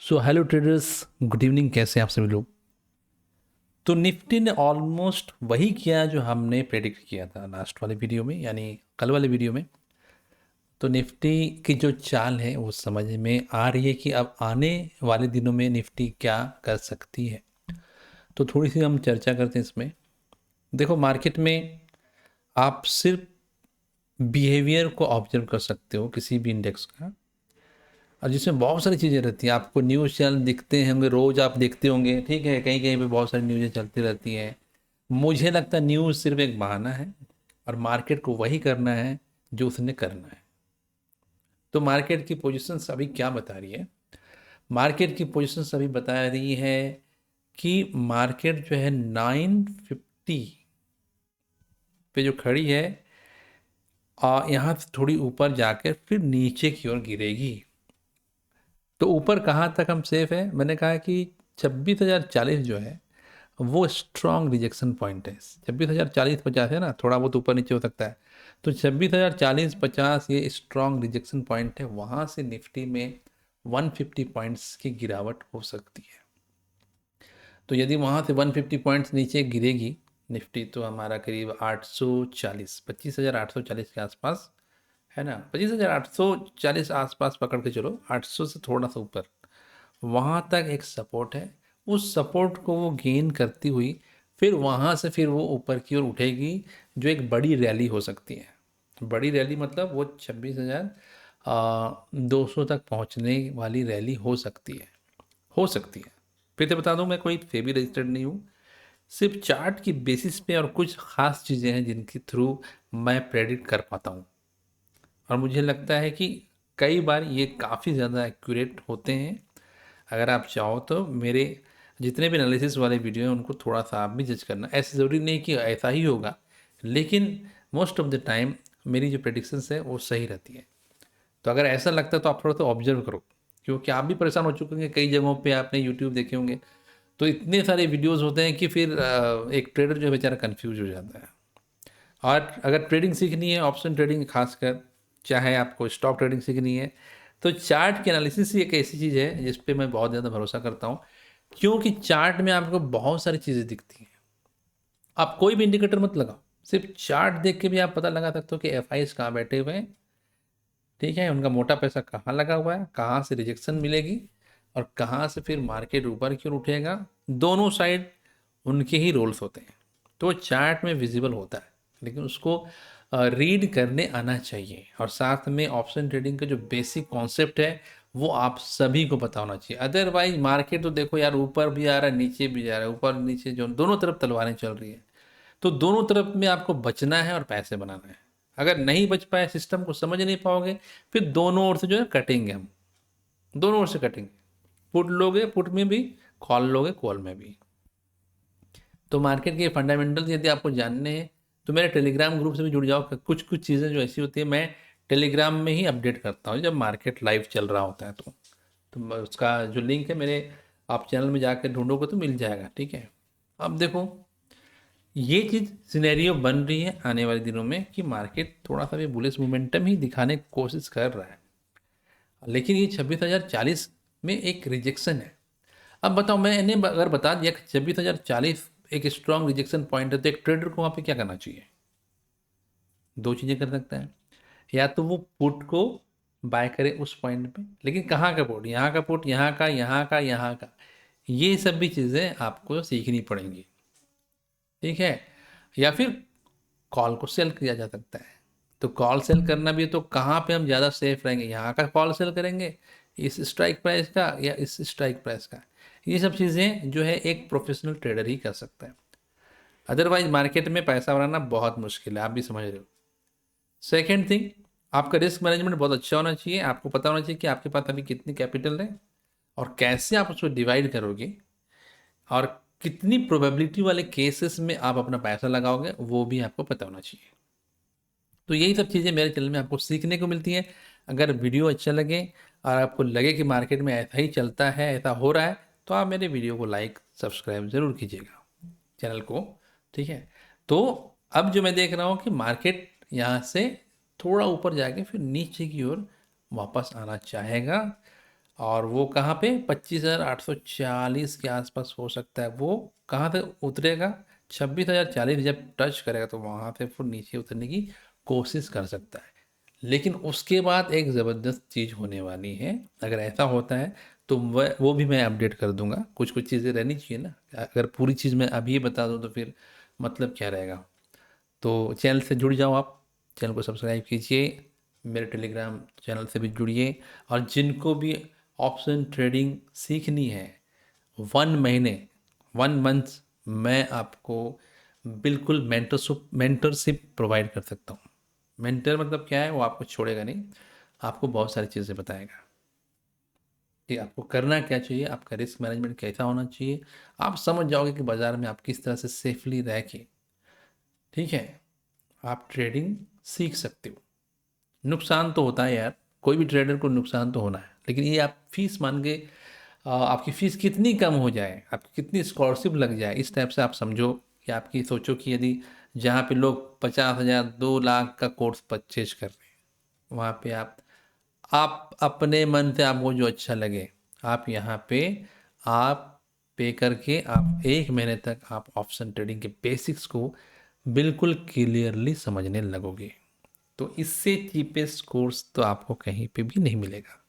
So hello traders, good evening. कैसे हैं आप सभी लोग? तो निफ्टी ने ऑलमोस्ट वही किया जो हमने प्रेडिक्ट किया था लास्ट वाले वीडियो में, यानी कल वाले वीडियो में। तो निफ्टी की जो चाल है वो समझ में आ रही है कि अब आने वाले दिनों में निफ्टी क्या कर सकती है। तो थोड़ी सी हम चर्चा करते हैं इसमें। देखो, मार्केट में आप सिर्फ बिहेवियर को ऑब्जर्व कर सकते हो किसी भी इंडेक्स का, और जिसमें बहुत सारी चीज़ें रहती हैं। आपको न्यूज़ चैनल दिखते होंगे, रोज़ आप देखते होंगे, ठीक है, कहीं कहीं पे बहुत सारी न्यूज़ें चलती रहती हैं। मुझे लगता है न्यूज़ सिर्फ एक बहाना है, और मार्केट को वही करना है जो उसने करना है। तो मार्केट की पोजीशंस अभी क्या बता रही है? मार्केट की पोजीशंस अभी बता रही है कि मार्केट जो है 950 पे जो खड़ी है, यहाँ से थोड़ी ऊपर जाकर फिर नीचे की ओर गिरेगी। तो ऊपर कहाँ तक हम सेफ है? मैंने कहा कि 26,040 जो है वो स्ट्रॉन्ग रिजेक्शन पॉइंट है। 26,040-50 है ना, थोड़ा बहुत ऊपर नीचे हो सकता है। तो 26,040-50 ये स्ट्रॉन्ग रिजेक्शन पॉइंट है। वहाँ से निफ्टी में 150 पॉइंट्स की गिरावट हो सकती है। तो यदि वहाँ से 150 पॉइंट्स नीचे गिरेगी निफ्टी, तो हमारा करीब 840, 25,840 के आसपास है ना, 25,840 आसपास पकड़ के चलो, 800 से थोड़ा सा ऊपर, वहाँ तक एक सपोर्ट है। उस सपोर्ट को वो गेन करती हुई फिर वहाँ से फिर वो ऊपर की ओर उठेगी, जो एक बड़ी रैली हो सकती है। बड़ी रैली मतलब वो 26,200 तक पहुँचने वाली रैली हो सकती है। हो सकती है। फिर से बता दूं, मैं कोई सेबी रजिस्टर्ड नहीं हूँ। सिर्फ चार्ट की बेसिस पे और कुछ खास चीज़ें हैं जिनके थ्रू मैं प्रेडिक्ट कर पाता हूँ, और मुझे लगता है कि कई बार ये काफ़ी ज़्यादा एक्यूरेट होते हैं। अगर आप चाहो तो मेरे जितने भी एनालिसिस वाले वीडियो हैं उनको थोड़ा सा आप भी जज करना। ऐसे ज़रूरी नहीं कि ऐसा ही होगा, लेकिन मोस्ट ऑफ द टाइम मेरी जो प्रेडिक्शंस है वो सही रहती है। तो अगर ऐसा लगता है तो आप थोड़ा सा ऑब्जर्व करो, क्योंकि आप भी परेशान हो चुके होंगे। कई जगहों पे आपने यूट्यूब देखे होंगे, तो इतने सारे वीडियोस होते हैं कि फिर एक ट्रेडर जो है बेचारा कंफ्यूज हो जाता है। और अगर ट्रेडिंग सीखनी है, ऑप्शन ट्रेडिंग खासकर, चाहे आपको स्टॉक ट्रेडिंग सीखनी है, तो चार्ट की एनालिसिस ही एक ऐसी चीज़ है जिस पे मैं बहुत ज़्यादा भरोसा करता हूँ। क्योंकि चार्ट में आपको बहुत सारी चीज़ें दिखती हैं। आप कोई भी इंडिकेटर मत लगाओ, सिर्फ चार्ट देख के भी आप पता लगा सकते हो कि एफ आईज कहाँ बैठे हुए हैं, ठीक है, उनका मोटा पैसा कहाँ लगा हुआ है, कहाँ से रिजेक्शन मिलेगी, और कहाँ से फिर मार्केट ऊपर की ओर उठेगा। दोनों साइड उनके ही रोल्स होते हैं, तो चार्ट में विजिबल होता है, लेकिन उसको रीड करने आना चाहिए। और साथ में ऑप्शन ट्रेडिंग का जो बेसिक कॉन्सेप्ट है वो आप सभी को पता होना चाहिए। अदरवाइज मार्केट तो देखो यार, ऊपर भी आ रहा है, नीचे भी जा रहा है, ऊपर नीचे जो दोनों तरफ तलवारें चल रही है। तो दोनों तरफ में आपको बचना है और पैसे बनाना है। अगर नहीं बच पाए, सिस्टम को समझ नहीं पाओगे, फिर दोनों ओर से जो है कटेंगे हम, दोनों ओर से कटेंगे। पुट लोगे पुट में भी, कॉल लोगे कॉल में भी। तो मार्केट के फंडामेंटल्स यदि आपको जानने हैं तो मेरे टेलीग्राम ग्रुप से भी जुड़ जाओ। कुछ कुछ चीज़ें जो ऐसी होती है मैं टेलीग्राम में ही अपडेट करता हूँ जब मार्केट लाइव चल रहा होता है। तो उसका जो लिंक है मेरे, आप चैनल में जाकर ढूंढोगे तो मिल जाएगा, ठीक है। अब देखो, ये चीज़ सिनेरियो बन रही है आने वाले दिनों में कि मार्केट थोड़ा सा भी बुलिश मोमेंटम ही दिखाने की कोशिश कर रहा है, लेकिन ये 26,040 में एक रिजेक्शन है। अब बताओ, मैंने अगर बता दिया कि 26,040 एक स्ट्रॉन्ग रिजेक्शन पॉइंट है, तो एक ट्रेडर को वहाँ पे क्या करना चाहिए? दो चीज़ें कर सकता है। या तो वो पुट को बाय करे उस पॉइंट पे, लेकिन कहाँ का पुट? यहाँ का पुट, यहाँ का, यहाँ का, यहाँ का, ये सब भी चीज़ें आपको सीखनी पड़ेंगी, ठीक है। या फिर कॉल को सेल किया जा सकता है। तो कॉल सेल करना भी है, तो कहाँ पे हम ज़्यादा सेफ रहेंगे? यहाँ का कॉल सेल करेंगे इस स्ट्राइक प्राइस का, या इस स्ट्राइक प्राइस का? ये सब चीज़ें जो है एक प्रोफेशनल ट्रेडर ही कर सकता है। अदरवाइज मार्केट में पैसा बनाना बहुत मुश्किल है, आप भी समझ रहे हो। सेकेंड थिंग, आपका रिस्क मैनेजमेंट बहुत अच्छा होना चाहिए। आपको पता होना चाहिए कि आपके पास अभी कितनी कैपिटल है, और कैसे आप उसको डिवाइड करोगे, और कितनी प्रोबेबिलिटी वाले केसेस में आप अपना पैसा लगाओगे, वो भी आपको पता होना चाहिए। तो यही सब चीज़ें मेरे चैनल में आपको सीखने को मिलती हैं। अगर वीडियो अच्छा लगे और आपको लगे कि मार्केट में ऐसा ही चलता है, ऐसा हो रहा है, तो आप मेरे वीडियो को लाइक सब्सक्राइब ज़रूर कीजिएगा, चैनल को, ठीक है। तो अब जो मैं देख रहा हूँ कि मार्केट यहाँ से थोड़ा ऊपर जाके फिर नीचे की ओर वापस आना चाहेगा, और वो कहाँ पे 25,840 के आसपास हो सकता है। वो कहाँ तक उतरेगा, 26,040 जब टच करेगा तो वहाँ से फिर नीचे उतरने की कोशिश कर सकता है। लेकिन उसके बाद एक ज़बरदस्त चीज़ होने वाली है। अगर ऐसा होता है तो वह वो भी मैं अपडेट कर दूंगा। कुछ कुछ चीज़ें रहनी चाहिए ना, अगर पूरी चीज़ मैं अभी बता दूँ तो फिर मतलब क्या रहेगा। तो चैनल से जुड़ जाओ आप, चैनल को सब्सक्राइब कीजिए, मेरे टेलीग्राम चैनल से भी जुड़िए। और जिनको भी ऑप्शन ट्रेडिंग सीखनी है, 1 महीने 1 मंथ मैं आपको बिल्कुल मेंटरशिप प्रोवाइड कर सकता हूँ। मेंटर मतलब क्या है, वो आपको छोड़ेगा नहीं, आपको बहुत सारी चीज़ें बताएगा कि आपको करना क्या चाहिए, आपका रिस्क मैनेजमेंट कैसा होना चाहिए। आप समझ जाओगे कि बाज़ार में आप किस तरह से सेफली रह के, ठीक है, आप ट्रेडिंग सीख सकते हो। नुकसान तो होता है यार, कोई भी ट्रेडर को नुकसान तो होना है, लेकिन ये आप फीस मान के आपकी फ़ीस कितनी कम हो जाए, आपकी कितनी स्कॉलरशिप लग जाए, इस टाइप से आप समझो। कि आपकी सोचो कि यदि जहाँ पे लोग 50,000 2 लाख का कोर्स परचेज कर रहे हैं, वहाँ पे आप अपने मन से आपको जो अच्छा लगे, आप यहाँ पे आप पे करके आप 1 महीने तक आप ऑप्शन ट्रेडिंग के बेसिक्स को बिल्कुल क्लियरली समझने लगोगे। तो इससे चीपेस्ट कोर्स तो आपको कहीं पे भी नहीं मिलेगा।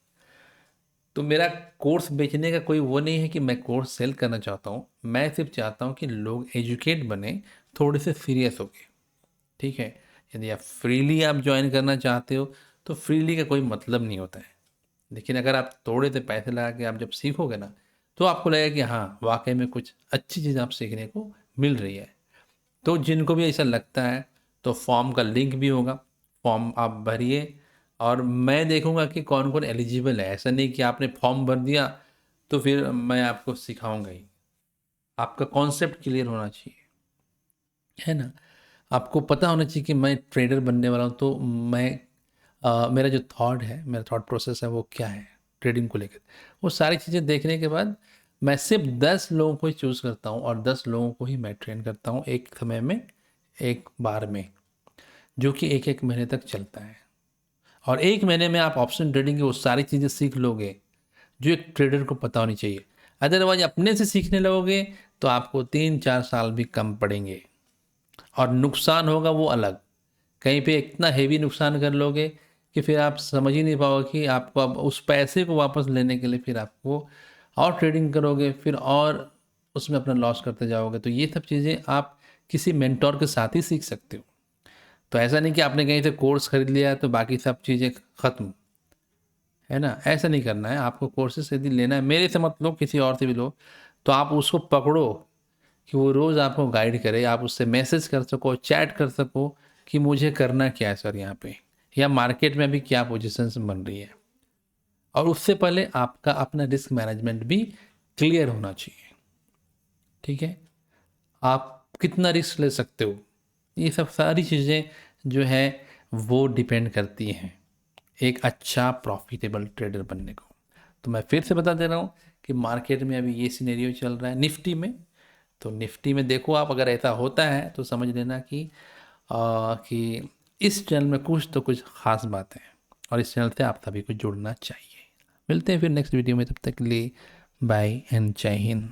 तो मेरा कोर्स बेचने का कोई वो नहीं है कि मैं कोर्स सेल करना चाहता हूँ, मैं सिर्फ चाहता हूँ कि लोग एजुकेट बने, थोड़े से सीरियस होके, ठीक है। यदि आप फ्रीली आप ज्वाइन करना चाहते हो तो फ्रीली का कोई मतलब नहीं होता है। लेकिन अगर आप थोड़े से पैसे लगा के आप जब सीखोगे ना, तो आपको लगेगा कि हाँ वाकई में कुछ अच्छी चीज़ आप सीखने को मिल रही है। तो जिनको भी ऐसा लगता है तो फॉर्म का लिंक भी होगा, फॉर्म आप भरिए और मैं देखूंगा कि कौन कौन एलिजिबल है। ऐसा नहीं कि आपने फॉर्म भर दिया तो फिर मैं आपको सिखाऊंगा ही। आपका कॉन्सेप्ट क्लियर होना चाहिए, है ना। आपको पता होना चाहिए कि मैं ट्रेडर बनने वाला हूँ, तो मैं मेरा जो थॉट है, मेरा थॉट प्रोसेस है वो क्या है ट्रेडिंग को लेकर। वो सारी चीज़ें देखने के बाद मैं सिर्फ 10 लोगों को ही चूज़ करता हूँ और 10 लोगों को ही मैं ट्रेन करता हूँ एक समय में, एक बार में, जो कि 1-1 महीने तक चलता है। और 1 महीने में आप ऑप्शन ट्रेडिंग की वो सारी चीज़ें सीख लोगे जो एक ट्रेडर को पता होनी चाहिए। अदरवाइज अपने से सीखने लगोगे तो आपको 3-4 साल भी कम पड़ेंगे और नुकसान होगा वो अलग। कहीं पे इतना हेवी नुकसान कर लोगे कि फिर आप समझ ही नहीं पाओगे कि आपको अब उस पैसे को वापस लेने के लिए फिर आपको और ट्रेडिंग करोगे, फिर और उसमें अपना लॉस करते जाओगे। तो ये सब चीज़ें आप किसी मेंटोर के साथ ही सीख सकते हो। तो ऐसा नहीं कि आपने कहीं से कोर्स खरीद लिया तो बाकी सब चीज़ें ख़त्म, है ना। ऐसा नहीं करना है। आपको कोर्सेस यदि लेना है, मेरे से मत लो, किसी और से भी लो, तो आप उसको पकड़ो कि वो रोज़ आपको गाइड करे, आप उससे मैसेज कर सको, चैट कर सको कि मुझे करना क्या है सर यहाँ पे, या मार्केट में अभी क्या पोजीशंस बन रही है। और उससे पहले आपका अपना रिस्क मैनेजमेंट भी क्लियर होना चाहिए, ठीक है। आप कितना रिस्क ले सकते हो, ये सब सारी चीज़ें जो है वो डिपेंड करती हैं एक अच्छा प्रॉफिटेबल ट्रेडर बनने को। तो मैं फिर से बता दे रहा हूँ कि मार्केट में अभी ये सिनेरियो चल रहा है निफ्टी में। तो निफ्टी में देखो आप, अगर ऐसा होता है तो समझ लेना कि इस चैनल में कुछ तो कुछ ख़ास बात है और इस चैनल से आप सभी को जुड़ना चाहिए। मिलते हैं फिर नेक्स्ट वीडियो में, तब तक के लिए बाय एंड जय हिंद।